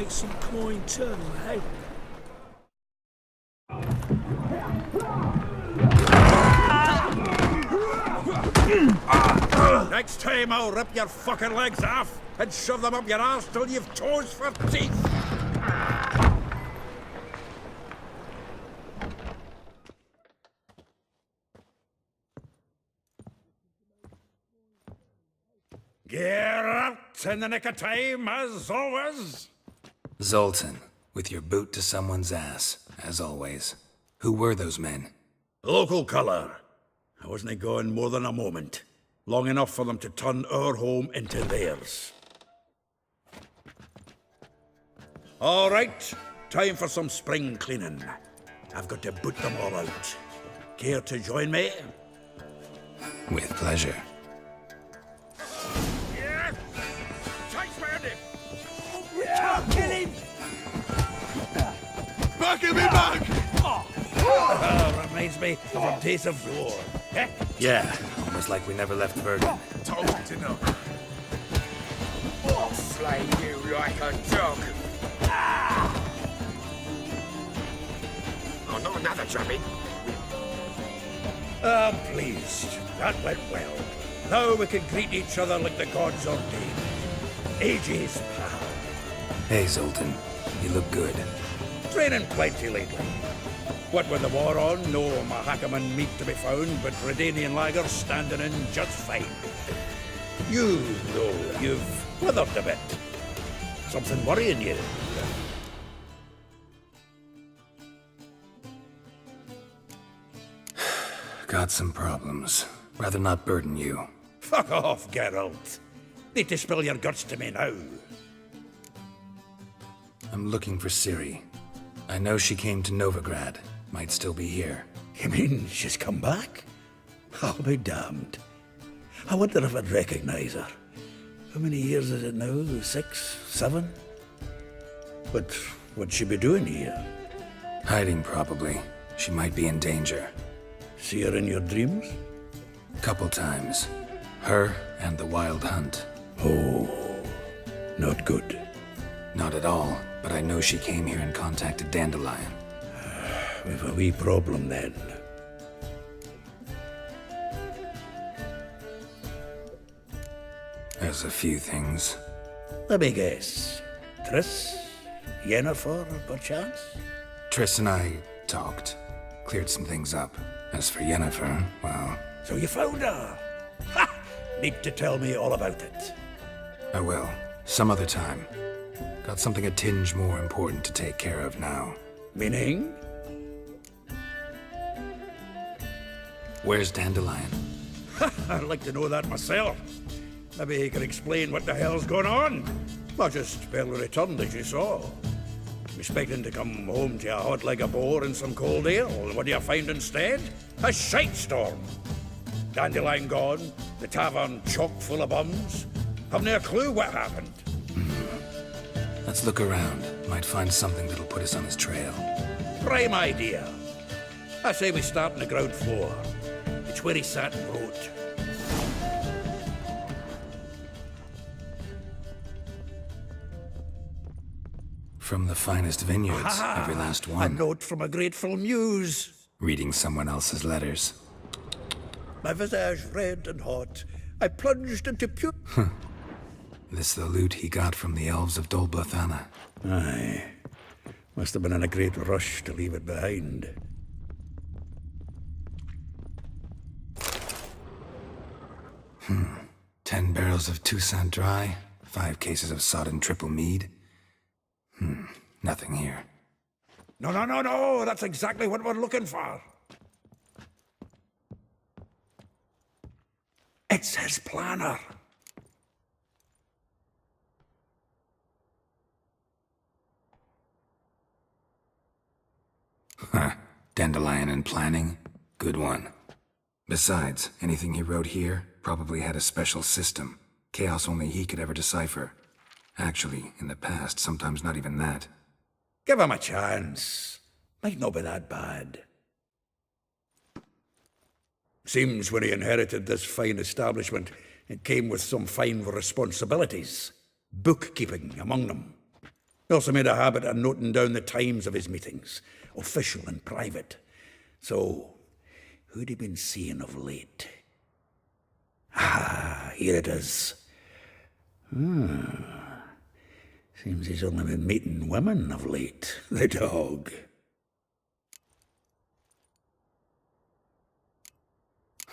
make some coin too, eh? Next time I'll rip your fucking legs off and shove them up your arse till you've toes for teeth. Geralts in the nick of time, as always. Zoltan, with your boot to someone's ass, as always. Who were those men? Local colour. I wasn't gone more than a moment. Long enough for them to turn our home into theirs. All right, time for some spring cleaning. I've got to boot them all out. Care to join me? With pleasure. Yes! Chase Mandy! Yeah, kill him! Back him back! Reminds me of a days of war. Eh? Yeah, almost like we never left Bergen. Told you to know. I'll slay you like a dog. Oh, not another chubby. I'm pleased. That went well. Now we can greet each other like the gods ordained. Ages, pal. Hey, Zoltan. You look good. Training plenty lately. What with the war on, no Mahakaman meat to be found, but Redanian lagers standing in just fine. You, though, you've withered a bit. Something worrying you? Got some problems. Rather not burden you. Fuck off, Geralt. Need to spill your guts to me now. I'm looking for Ciri. I know she came to Novigrad. Might still be here. You mean she's come back? I'll be damned. I wonder if I'd recognize her. How many years is it now? 6, 7? But what'd she be doing here? Hiding, probably. She might be in danger. See her in your dreams? Couple times. Her and the Wild Hunt. Oh, not good. Not at all, but I know she came here and contacted Dandelion. We've a wee problem then. There's a few things. Let me guess. Triss? Yennefer, perchance? Triss and I talked. Cleared some things up. As for Yennefer, well... So you found her? Ha! Need to tell me all about it. I will. Some other time. Got something a tinge more important to take care of now. Meaning? Where's Dandelion? I'd like to know that myself. Maybe he can explain what the hell's going on. I just barely returned, as you saw. Expecting to come home to a hot leg of boar and some cold ale. What do you find instead? A shite storm. Dandelion gone, the tavern chock full of bums. Haven't a clue what happened. Let's look around. Might find something that'll put us on his trail. Prime idea. I say we start on the ground floor. It's where he sat and wrote. From the finest vineyards, every last A one. note from a grateful muse. Reading someone else's letters. My visage red and hot. I plunged into This the loot he got from the elves of Dol Blathanna. Aye. Must have been in a great rush to leave it behind. Hmm. 10 barrels of Toussaint Dry, 5 cases of sodden triple mead. Nothing here. No. That's exactly what we're looking for. It's his planner. Huh. Dandelion and planning? Good one. Besides, anything he wrote here probably had a special system. Chaos only he could ever decipher. Actually, in the past, sometimes not even that. Give him a chance. Might not be that bad. Seems when he inherited this fine establishment, it came with some fine responsibilities. Bookkeeping among them. He also made a habit of noting down the times of his meetings, official and private. So, who'd he been seeing of late? Ah, here it is. Seems he's only been meeting women of late, the dog.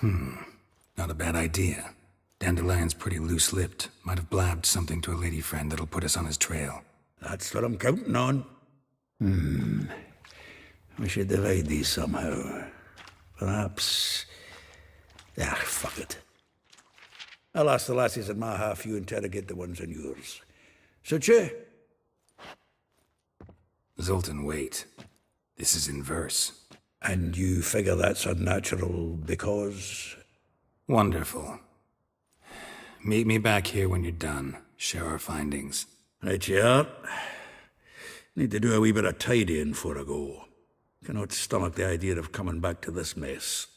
Not a bad idea. Dandelion's pretty loose-lipped. Might have blabbed something to a lady friend that'll put us on his trail. That's what I'm counting on. We should divide these somehow. Perhaps... fuck it. I'll ask the lassies in my half, you interrogate the ones in yours. Suit you? Zoltan, wait. This is in verse. And you figure that's unnatural because... Wonderful. Meet me back here when you're done. Share our findings. Right you are. Need to do a wee bit of tidying before I go. Cannot stomach the idea of coming back to this mess.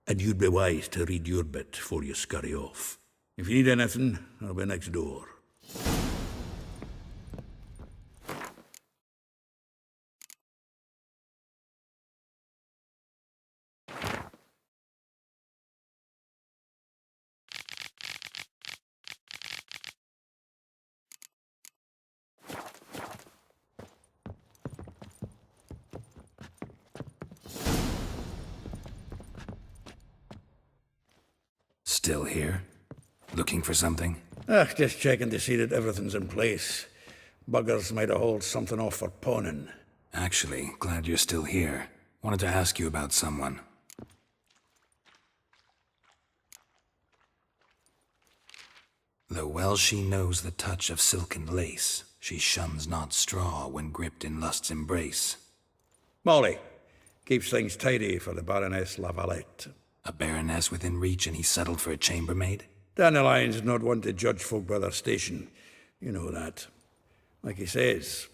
And you'd be wise to read your bit before you scurry off. If you need anything, I'll be next door. Still here? Looking for something? Just checking to see that everything's in place. Buggers might have hauled something off for pawning. Actually, glad you're still here. Wanted to ask you about someone. Though well she knows the touch of silken lace, she shuns not straw when gripped in lust's embrace. Molly, keeps things tidy for the Baroness Lavalette. A baroness within reach and he settled for a chambermaid? Dandelion's not one to judge folk by their station. You know that. Like he says,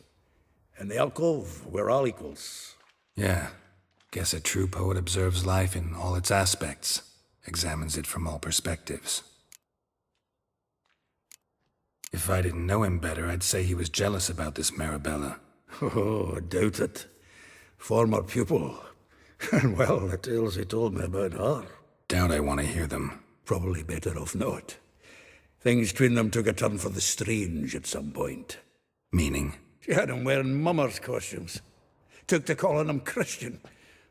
in the alcove, we're all equals. Yeah. Guess a true poet observes life in all its aspects, examines it from all perspectives. If I didn't know him better, I'd say he was jealous about this Marabella. Oh, I doubt it. Former pupil. And well, the tales he told me about her. Doubt I want to hear them. Probably better off not. Things between them took a turn for the strange at some point. Meaning? She had him wearing mummers' costumes. Took to calling him Christian,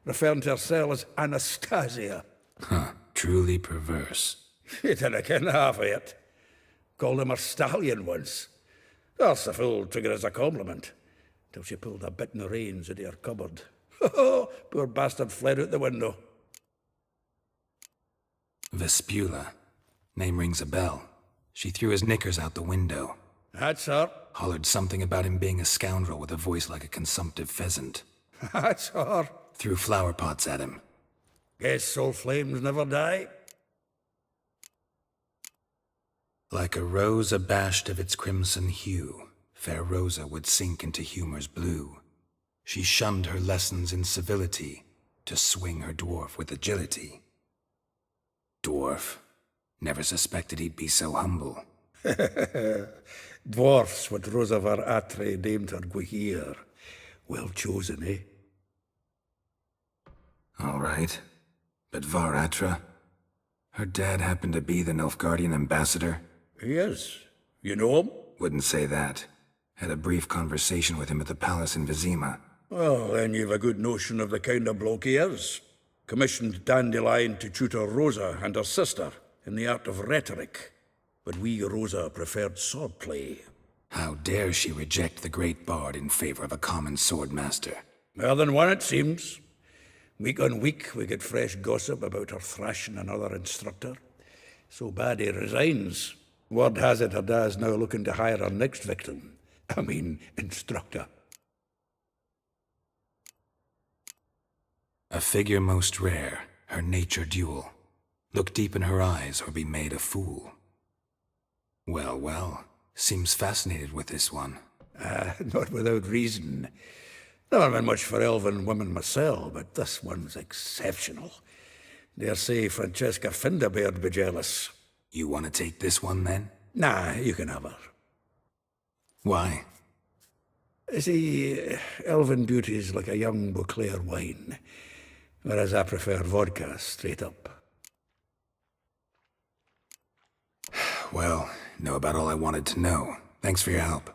referring to herself as Anastasia. Huh. Truly perverse. He didn't ken half of it. Called him her stallion once. That's the fool took it as a compliment, till she pulled a bit in the reins out of her cupboard. Poor bastard fled out the window. Vespula. Name rings a bell. She threw his knickers out the window. That's her. Hollered something about him being a scoundrel with a voice like a consumptive pheasant. That's her. Threw flower pots at him. Guess soul flames never die. Like a rose abashed of its crimson hue, fair Rosa would sink into humor's blue. She shunned her lessons in civility to swing her dwarf with agility. Dwarf. Never suspected he'd be so humble. Dwarfs what Rosa var Atre named her Guihir. Well chosen, eh? All right. But Varatra? Her dad happened to be the Nilfgaardian ambassador? He is. You know him? Wouldn't say that. Had a brief conversation with him at the palace in Vizima. Well, then you've a good notion of the kind of bloke he is. Commissioned Dandelion to tutor Rosa and her sister in the art of rhetoric. But we Rosa preferred swordplay. How dare she reject the great bard in favor of a common swordmaster? More than one, it seems. Week on week, we get fresh gossip about her thrashing another instructor. So bad he resigns. Word has it her dad's now looking to hire her next victim. I mean, instructor. A figure most rare, her nature dual. Look deep in her eyes or be made a fool. Well, well, seems fascinated with this one. Not without reason. Never been much for elven women myself, but this one's exceptional. Dare say Francesca Finderbeard be jealous. You want to take this one, then? Nah, you can have her. Why? See, elven beauty's like a young Beauclair wine, whereas I prefer vodka straight up. Well, know about all I wanted to know. Thanks for your help.